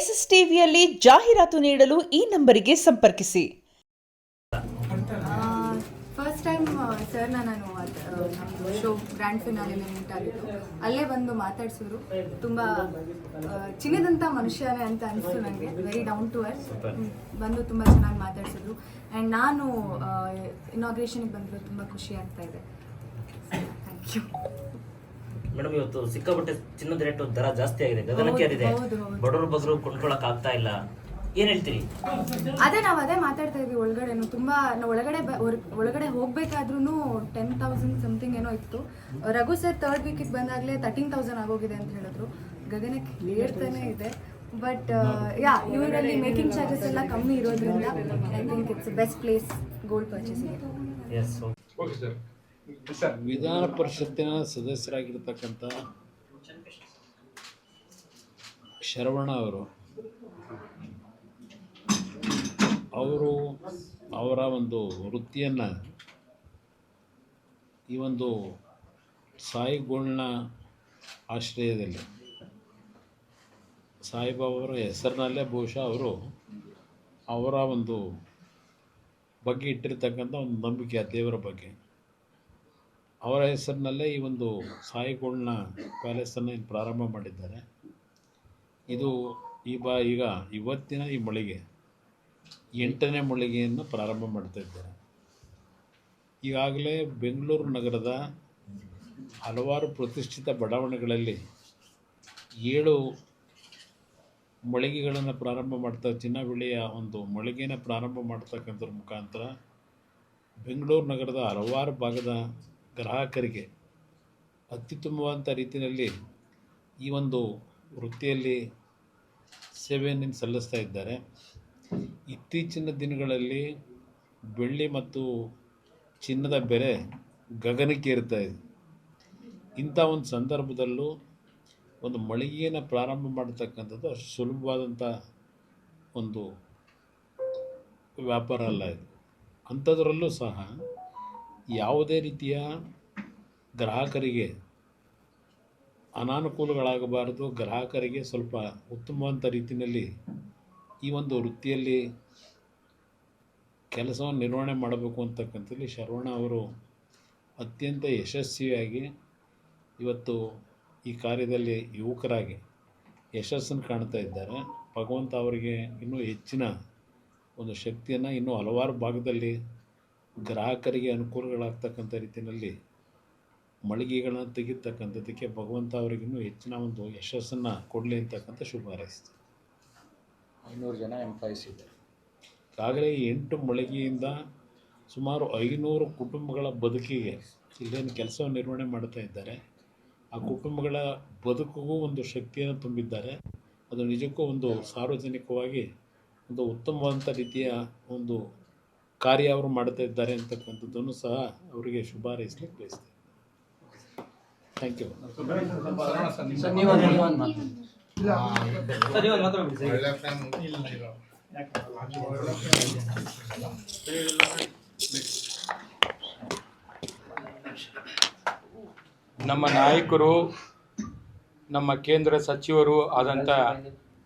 S S ಟಿವಿಯಲ್ಲಿ ಜಾಹೀರಾತು ನೀಡಲು ಈ ನಂಬರಿಗೆ ಸಂಪರ್ಕಿಸಿ. ಫಸ್ಟ್ ಟೈಮ್ ಸರ್ನ ನಾನು ನಮ್ಮ ಶೋ ಗ್ರ್ಯಾಂಡ್ ಫಿನಾಲೆಯಲ್ಲಿ ಮೀಟ್ ಆಗಿದ್ದು, ಅಲ್ಲೇ ಬಂದು ಮಾತಾಡ್ಸಿದ್ರು. ತುಂಬ ಚಿನ್ನದಂಥ ಮನುಷ್ಯನೇ ಅಂತ ಅನಿಸ್ತು ನನಗೆ. Very down to earth. ಬಂದು ತುಂಬ ಚೆನ್ನಾಗಿ ಮಾತಾಡ್ಸಿದ್ರು. ಆ್ಯಂಡ್ ನಾನು ಇನಾಗ್ರೇಷನ್ಗೆ ಬಂದಿರೋದು ತುಂಬ ಖುಷಿ ಆಗ್ತಾ ಇದೆ. Thank you madam. ಇವತ್ತು ಸಿಕ್ಕಾಪಟ್ಟೆ ಚಿನ್ನದ ರೇಟ್ ದರ ಜಾಸ್ತಿ ಆಗಿದೆ, ಗಗನಕ್ಕೆ ಏರಿದೆ. ಬಡವರು ಬಗ್ಗರು ಕೊಂಡ್ಕೊಳಕ್ ಆಗ್ತಾ ಇಲ್ಲ, ಏನ್ ಹೇಳ್ತೀರಿ? ನಾವು ಅದೇ ಮಾತಾಡ್ತಾ ಇದ್ವಿ. ಒಳಗಡೆನು ತುಂಬಾ ಒಳಗಡೆ ಹೋಗ್ಬೇಕಾದ್ರೂ 10,000 ಸಮಥಿಂಗ್ ಏನೋ ಇತ್ತು. ರಘು ಸರ್ ಥರ್ಡ್ ವೀಕಿಗೆ ಬಂದಾಗಲೇ 13,000 ಆಗೋಗಿದೆ ಅಂತ ಹೇಳಿದ್ರು. ಗಗನಕ್ಕೆ ಏರ್ತಾನೆ ಇದೆ. ಬಟ್ ಇವರಲ್ಲಿ ಮೇಕಿಂಗ್ ಚಾರ್ಜಸ್ ಎಲ್ಲ ಕಮ್ಮಿ ಇರೋದ್ರಿಂದ I think it's best place gold purchasing. ವಿಧಾನ ಪರಿಷತ್ತಿನ ಸದಸ್ಯರಾಗಿರ್ತಕ್ಕಂಥ ಶರವಣ ಅವರು ಅವರ ಒಂದು ವೃತ್ತಿಯನ್ನು ಈ ಒಂದು ಸಾಯಿಗೋಲ್ಡ್ನ ಆಶ್ರಯದಲ್ಲಿ ಸಾಯಿಬಾಬಾವರ ಹೆಸರಿನಲ್ಲೇ ಬಹುಶಃ ಅವರು ಅವರ ಒಂದು ಬಗ್ಗೆ ಇಟ್ಟಿರ್ತಕ್ಕಂಥ ಒಂದು ನಂಬಿಕೆ, ಆ ದೇವರ ಬಗ್ಗೆ ಅವರ ಹೆಸರಿನಲ್ಲೇ ಈ ಒಂದು ಸಾಯಿಗೋಲ್ಡ್ನ ಪ್ಯಾಲೇಸನ್ನು ಪ್ರಾರಂಭ ಮಾಡಿದ್ದಾರೆ. ಇದು ಈಗ ಇವತ್ತಿನ ಈ ಮಳಿಗೆ 8ನೇ ಮಳಿಗೆಯನ್ನು ಪ್ರಾರಂಭ ಮಾಡ್ತಾ ಇದ್ದಾರೆ. ಈಗಾಗಲೇ ಬೆಂಗಳೂರು ನಗರದ ಹಲವಾರು ಪ್ರತಿಷ್ಠಿತ ಬಡಾವಣೆಗಳಲ್ಲಿ 7 ಮಳಿಗೆಗಳನ್ನು ಪ್ರಾರಂಭ ಮಾಡ್ತಾ, ಚಿನ್ನ ಬೆಳ್ಳಿಯ ಒಂದು ಮಳಿಗೆಯನ್ನು ಪ್ರಾರಂಭ ಮಾಡ್ತಕ್ಕಂಥದ್ರ ಮುಖಾಂತರ ಬೆಂಗಳೂರು ನಗರದ ಹಲವಾರು ಭಾಗದ ಗ್ರಾಹಕರಿಗೆ ಅತ್ಯುತ್ತಮವಾದಂಥ ರೀತಿಯಲ್ಲಿ ಈ ಒಂದು ವೃತ್ತಿಯಲ್ಲಿ ಸೇವೆಯನ್ನು ಸಲ್ಲಿಸ್ತಾ ಇದ್ದಾರೆ. ಇತ್ತೀಚಿನ ದಿನಗಳಲ್ಲಿ ಬೆಳ್ಳಿ ಮತ್ತು ಚಿನ್ನದ ಬೆಲೆ ಗಗನಕ್ಕೆ ಏರ್ತಾ ಇದೆ. ಇಂಥ ಒಂದು ಸಂದರ್ಭದಲ್ಲೂ ಒಂದು ಮಳಿಗೆಯನ್ನು ಪ್ರಾರಂಭ ಮಾಡತಕ್ಕಂಥದ್ದು ಅಷ್ಟು ಸುಲಭವಾದಂಥ ಒಂದು ವ್ಯಾಪಾರ ಅಲ್ಲ ಇದು. ಅಂಥದ್ರಲ್ಲೂ ಸಹ ಯಾವುದೇ ರೀತಿಯ ಗ್ರಾಹಕರಿಗೆ ಅನಾನುಕೂಲಗಳಾಗಬಾರದು, ಗ್ರಾಹಕರಿಗೆ ಸ್ವಲ್ಪ ಉತ್ತಮವಾದಂಥ ರೀತಿಯಲ್ಲಿ ಈ ಒಂದು ವೃತ್ತಿಯಲ್ಲಿ ಕೆಲಸವನ್ನು ನಿರ್ವಹಣೆ ಮಾಡಬೇಕು ಅಂತಕ್ಕಂಥಲ್ಲಿ ಶರವಣ ಅವರು ಅತ್ಯಂತ ಯಶಸ್ವಿಯಾಗಿ ಇವತ್ತು ಈ ಕಾರ್ಯದಲ್ಲಿ ಯುವಕರಾಗಿ ಯಶಸ್ಸನ್ನು ಕಾಣ್ತಾ ಇದ್ದಾರೆ. ಭಗವಂತ ಅವರಿಗೆ ಇನ್ನೂ ಹೆಚ್ಚಿನ ಒಂದು ಶಕ್ತಿಯನ್ನು, ಇನ್ನೂ ಹಲವಾರು ಭಾಗದಲ್ಲಿ ಗ್ರಾಹಕರಿಗೆ ಅನುಕೂಲಗಳಾಗ್ತಕ್ಕಂಥ ರೀತಿಯಲ್ಲಿ ಮಳಿಗೆಗಳನ್ನ ತೆಗಿತಕ್ಕಂಥದ್ದಕ್ಕೆ ಭಗವಂತ ಅವರಿಗಿನ್ನೂ ಹೆಚ್ಚಿನ ಒಂದು ಯಶಸ್ಸನ್ನು ಕೊಡಲಿ ಅಂತಕ್ಕಂಥ ಶುಭ ಹಾರೈಸ್ತೀನಿ. 500 ಜನ ಎಂಪ್ಲಾಯೀಸ್ ಇದ್ದಾರೆ. ಈಗಾಗಲೇ 8 ಮಳಿಗೆಯಿಂದ ಸುಮಾರು 500 ಕುಟುಂಬಗಳ ಬದುಕಿಗೆ ಇಲ್ಲೇನು ಕೆಲಸವನ್ನು ನಿರ್ವಹಣೆ ಮಾಡ್ತಾ ಇದ್ದಾರೆ. ಆ ಕುಟುಂಬಗಳ ಬದುಕಿಗೂ ಒಂದು ಶಕ್ತಿಯನ್ನು ತುಂಬಿದ್ದಾರೆ. ಅದು ನಿಜಕ್ಕೂ ಒಂದು ಸಾರ್ವಜನಿಕವಾಗಿ ಒಂದು ಉತ್ತಮವಾದಂಥ ರೀತಿಯ ಒಂದು ಕಾರ್ಯ ಅವರು ಮಾಡ್ತಾ ಇದ್ದಾರೆ ಅಂತಕ್ಕಂಥದ್ದನ್ನು ಸಹ ಅವರಿಗೆ ಶುಭ ಹಾರೈಸಲಿಕ್ಕೆ ಬಯಸ್ತೀನಿ. Thank you. ನಮ್ಮ ನಾಯಕರು, ನಮ್ಮ ಕೇಂದ್ರ ಸಚಿವರು ಆದಂಥ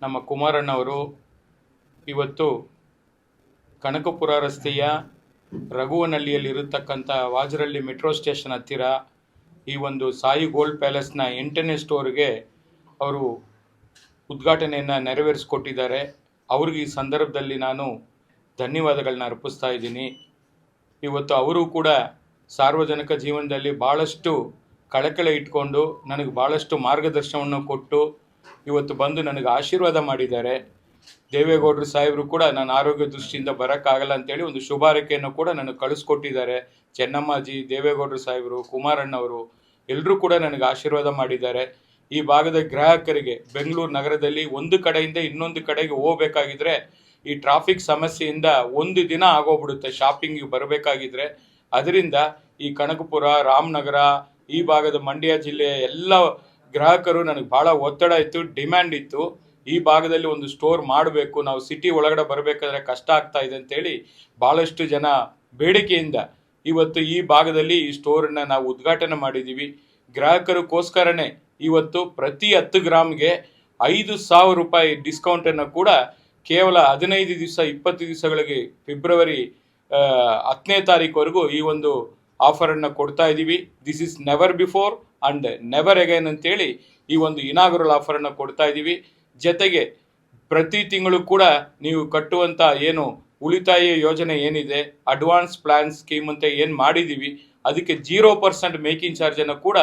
ನಮ್ಮ ಕುಮಾರಣ್ಣವರು ಇವತ್ತು ಕನಕಪುರ ರಸ್ತೆಯ ರಘುವನಹಳ್ಳಿಯಲ್ಲಿರತಕ್ಕಂಥ ವಾಜರಳ್ಳಿ ಮೆಟ್ರೋ ಸ್ಟೇಷನ್ ಹತ್ತಿರ ಈ ಒಂದು ಸಾಯಿ ಗೋಲ್ಡ್ ಪ್ಯಾಲೇಸ್ನ 8ನೇ ಸ್ಟೋರ್ಗೆ ಅವರು ಉದ್ಘಾಟನೆಯನ್ನು ನೆರವೇರಿಸಿಕೊಟ್ಟಿದ್ದಾರೆ. ಅವ್ರಿಗೆ ಈ ಸಂದರ್ಭದಲ್ಲಿ ನಾನು ಧನ್ಯವಾದಗಳನ್ನ ಅರ್ಪಿಸ್ತಾ ಇದ್ದೀನಿ. ಇವತ್ತು ಅವರು ಕೂಡ ಸಾರ್ವಜನಿಕ ಜೀವನದಲ್ಲಿ ಭಾಳಷ್ಟು ಕಳಕಳಿ ಇಟ್ಕೊಂಡು ನನಗೆ ಭಾಳಷ್ಟು ಮಾರ್ಗದರ್ಶನವನ್ನು ಕೊಟ್ಟು ಇವತ್ತು ಬಂದು ನನಗೆ ಆಶೀರ್ವಾದ ಮಾಡಿದ್ದಾರೆ. ದೇವೇಗೌಡರು ಸಾಹೇಬರು ಕೂಡ ನಾನು ಆರೋಗ್ಯ ದೃಷ್ಟಿಯಿಂದ ಬರೋಕ್ಕಾಗಲ್ಲ ಅಂತೇಳಿ ಒಂದು ಶುಭಾರೈಕೆಯನ್ನು ಕೂಡ ನನಗೆ ಕಳಿಸ್ಕೊಟ್ಟಿದ್ದಾರೆ. ಚೆನ್ನಮ್ಮಾಜಿ, ದೇವೇಗೌಡರು ಸಾಹೇಬರು, ಕುಮಾರಣ್ಣವರು ಎಲ್ಲರೂ ಕೂಡ ನನಗೆ ಆಶೀರ್ವಾದ ಮಾಡಿದ್ದಾರೆ. ಈ ಭಾಗದ ಗ್ರಾಹಕರಿಗೆ ಬೆಂಗಳೂರು ನಗರದಲ್ಲಿ ಒಂದು ಕಡೆಯಿಂದ ಇನ್ನೊಂದು ಕಡೆಗೆ ಹೋಗಬೇಕಾಗಿದ್ರೆ ಈ ಟ್ರಾಫಿಕ್ ಸಮಸ್ಯೆಯಿಂದ ಒಂದು ದಿನ ಆಗೋಗ್ಬಿಡುತ್ತೆ ಶಾಪಿಂಗಿಗೆ ಬರಬೇಕಾಗಿದ್ರೆ. ಅದರಿಂದ ಈ ಕನಕಪುರ, ರಾಮನಗರ, ಈ ಭಾಗದ ಮಂಡ್ಯ ಜಿಲ್ಲೆಯ ಎಲ್ಲ ಗ್ರಾಹಕರು ನನಗೆ ಭಾಳ ಒತ್ತಡ ಇತ್ತು, ಡಿಮ್ಯಾಂಡ್ ಇತ್ತು. ಈ ಭಾಗದಲ್ಲಿ ಒಂದು ಸ್ಟೋರ್ ಮಾಡಬೇಕು, ನಾವು ಸಿಟಿ ಒಳಗಡೆ ಬರಬೇಕಾದ್ರೆ ಕಷ್ಟ ಆಗ್ತಾ ಇದೆ ಅಂತೇಳಿ ಭಾಳಷ್ಟು ಜನ ಬೇಡಿಕೆಯಿಂದ ಇವತ್ತು ಈ ಭಾಗದಲ್ಲಿ ಈ ಸ್ಟೋರನ್ನು ನಾವು ಉದ್ಘಾಟನೆ ಮಾಡಿದ್ದೀವಿ. ಗ್ರಾಹಕರಿಗೋಸ್ಕರನೇ ಇವತ್ತು ಪ್ರತಿ 10 ಗ್ರಾಮ್ಗೆ 5,000 ರೂಪಾಯಿ ಡಿಸ್ಕೌಂಟನ್ನು ಕೂಡ ಕೇವಲ 15 ದಿವಸ 20 ದಿವಸಗಳಿಗೆ ಫೆಬ್ರವರಿ 10ನೇ ತಾರೀಕುವರೆಗೂ ಈ ಒಂದು ಆಫರನ್ನು ಕೊಡ್ತಾ ಇದ್ದೀವಿ. This is never before and never again ಅಂತೇಳಿ ಈ ಒಂದು ಇನಾಗುರಲ್ ಆಫರನ್ನು ಕೊಡ್ತಾ ಇದ್ದೀವಿ. ಜೊತೆಗೆ ಪ್ರತಿ ತಿಂಗಳು ಕೂಡ ನೀವು ಕಟ್ಟುವಂಥ ಏನು ಉಳಿತಾಯ ಯೋಜನೆ ಏನಿದೆ, ಅಡ್ವಾನ್ಸ್ ಪ್ಲಾನ್ ಸ್ಕೀಮ್ ಅಂತ ಏನು ಮಾಡಿದ್ದೀವಿ, ಅದಕ್ಕೆ 0% ಮೇಕಿಂಗ್ ಚಾರ್ಜನ್ನು ಕೂಡ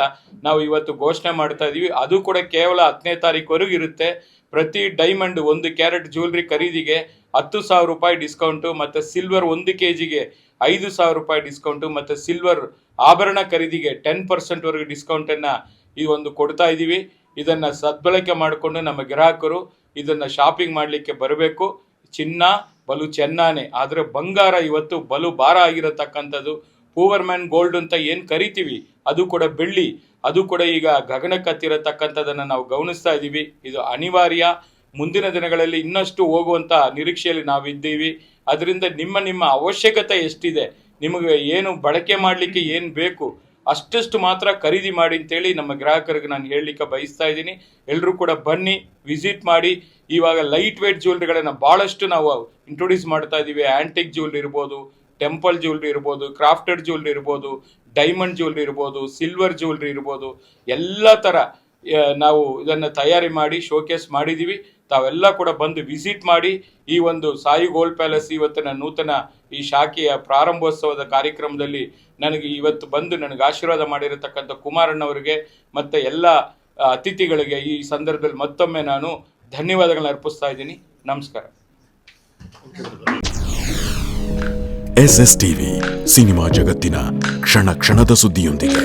ನಾವು ಇವತ್ತು ಘೋಷಣೆ ಮಾಡ್ತಾ ಇದ್ದೀವಿ. ಅದು ಕೂಡ ಕೇವಲ 10ನೇ ತಾರೀಕುವರೆಗೂ ಇರುತ್ತೆ. ಪ್ರತಿ ಡೈಮಂಡ್ 1 ಕ್ಯಾರೆಟ್ ಜ್ಯುವೆಲ್ರಿ ಖರೀದಿಗೆ 10,000 ರೂಪಾಯಿ ಡಿಸ್ಕೌಂಟು, ಮತ್ತು ಸಿಲ್ವರ್ 1 kgಗೆ 5,000 ರೂಪಾಯಿ ಡಿಸ್ಕೌಂಟು, ಮತ್ತು ಸಿಲ್ವರ್ ಆಭರಣ ಖರೀದಿಗೆ 10%ವರೆಗೆ ಡಿಸ್ಕೌಂಟನ್ನು ಈ ಒಂದು ಕೊಡ್ತಾ ಇದ್ದೀವಿ. ಇದನ್ನು ಸದ್ಬಳಕೆ ಮಾಡಿಕೊಂಡು ನಮ್ಮ ಗ್ರಾಹಕರು ಇದನ್ನು ಶಾಪಿಂಗ್ ಮಾಡಲಿಕ್ಕೆ ಬರಬೇಕು. ಚಿನ್ನ ಬಲು ಚೆನ್ನಾನೆ, ಆದರೆ ಬಂಗಾರ ಇವತ್ತು ಬಲು ಭಾರ ಆಗಿರತಕ್ಕಂಥದ್ದು. ಪೂವರ್ ಮ್ಯಾನ್ ಗೋಲ್ಡ್ ಅಂತ ಏನು ಕರಿತೀವಿ ಅದು ಕೂಡ ಬೆಳ್ಳಿ, ಅದು ಕೂಡ ಈಗ ಗಗನಕ್ಕೆ ಹತ್ತಿರತಕ್ಕಂಥದ್ದನ್ನು ನಾವು ಗಮನಿಸ್ತಾ ಇದ್ದೀವಿ. ಇದು ಅನಿವಾರ್ಯ. ಮುಂದಿನ ದಿನಗಳಲ್ಲಿ ಇನ್ನಷ್ಟು ಹೋಗುವಂಥ ನಿರೀಕ್ಷೆಯಲ್ಲಿ ನಾವಿದ್ದೀವಿ. ಅದರಿಂದ ನಿಮ್ಮ ಅವಶ್ಯಕತೆ ಎಷ್ಟಿದೆ, ನಿಮಗೆ ಏನು ಬಳಕೆ ಮಾಡಲಿಕ್ಕೆ ಏನು ಬೇಕು ಅಷ್ಟಷ್ಟು ಮಾತ್ರ ಖರೀದಿ ಮಾಡಿ ಅಂತೇಳಿ ನಮ್ಮ ಗ್ರಾಹಕರಿಗೆ ನಾನು ಹೇಳಲಿಕ್ಕೆ ಬಯಸ್ತಾ ಇದ್ದೀನಿ. ಎಲ್ಲರೂ ಕೂಡ ಬನ್ನಿ, ವಿಸಿಟ್ ಮಾಡಿ. ಇವಾಗ ಲೈಟ್ ವೇಟ್ ಜ್ಯುವೆಲ್ರಿಗಳನ್ನು ಭಾಳಷ್ಟು ನಾವು ಇಂಟ್ರೊಡ್ಯೂಸ್ ಮಾಡ್ತಾ ಇದ್ದೀವಿ. ಆ್ಯಂಟಿಕ್ ಜ್ಯುವೆಲ್ರಿ ಇರ್ಬೋದು, ಟೆಂಪಲ್ ಜ್ಯುವೆಲ್ರಿ ಇರ್ಬೋದು, ಕ್ರಾಫ್ಟೆಡ್ ಜ್ಯುವೆಲ್ರಿ ಇರ್ಬೋದು, ಡೈಮಂಡ್ ಜ್ಯುವೆಲ್ರಿ ಇರ್ಬೋದು, ಸಿಲ್ವರ್ ಜ್ಯುವೆಲ್ರಿ ಇರ್ಬೋದು, ಎಲ್ಲ ಥರ ನಾವು ಇದನ್ನು ತಯಾರಿ ಮಾಡಿ ಶೋಕೇಸ್ ಮಾಡಿದ್ದೀವಿ. ತಾವೆಲ್ಲ ಕೂಡ ಬಂದು ವಿಸಿಟ್ ಮಾಡಿ. ಈ ಒಂದು ಸಾಯಿ ಗೋಲ್ಡ್ ಪ್ಯಾಲೇಸ್ ಇವತ್ತಿನ ನೂತನ ಈ ಶಾಖೆಯ ಪ್ರಾರಂಭೋತ್ಸವದ ಕಾರ್ಯಕ್ರಮದಲ್ಲಿ ನನಗೆ ಇವತ್ತು ಬಂದು ನನಗೆ ಆಶೀರ್ವಾದ ಮಾಡಿರತಕ್ಕಂಥ ಕುಮಾರಣ್ಣವರಿಗೆ ಮತ್ತು ಎಲ್ಲ ಅತಿಥಿಗಳಿಗೆ ಈ ಸಂದರ್ಭದಲ್ಲಿ ಮತ್ತೊಮ್ಮೆ ನಾನು ಧನ್ಯವಾದಗಳನ್ನ ಅರ್ಪಿಸ್ತಾ ಇದ್ದೀನಿ. ನಮಸ್ಕಾರ. SSTV ಸಿನಿಮಾ ಜಗತ್ತಿನ ಕ್ಷಣ ಕ್ಷಣದ ಸುದ್ದಿಯೊಂದಿಗೆ.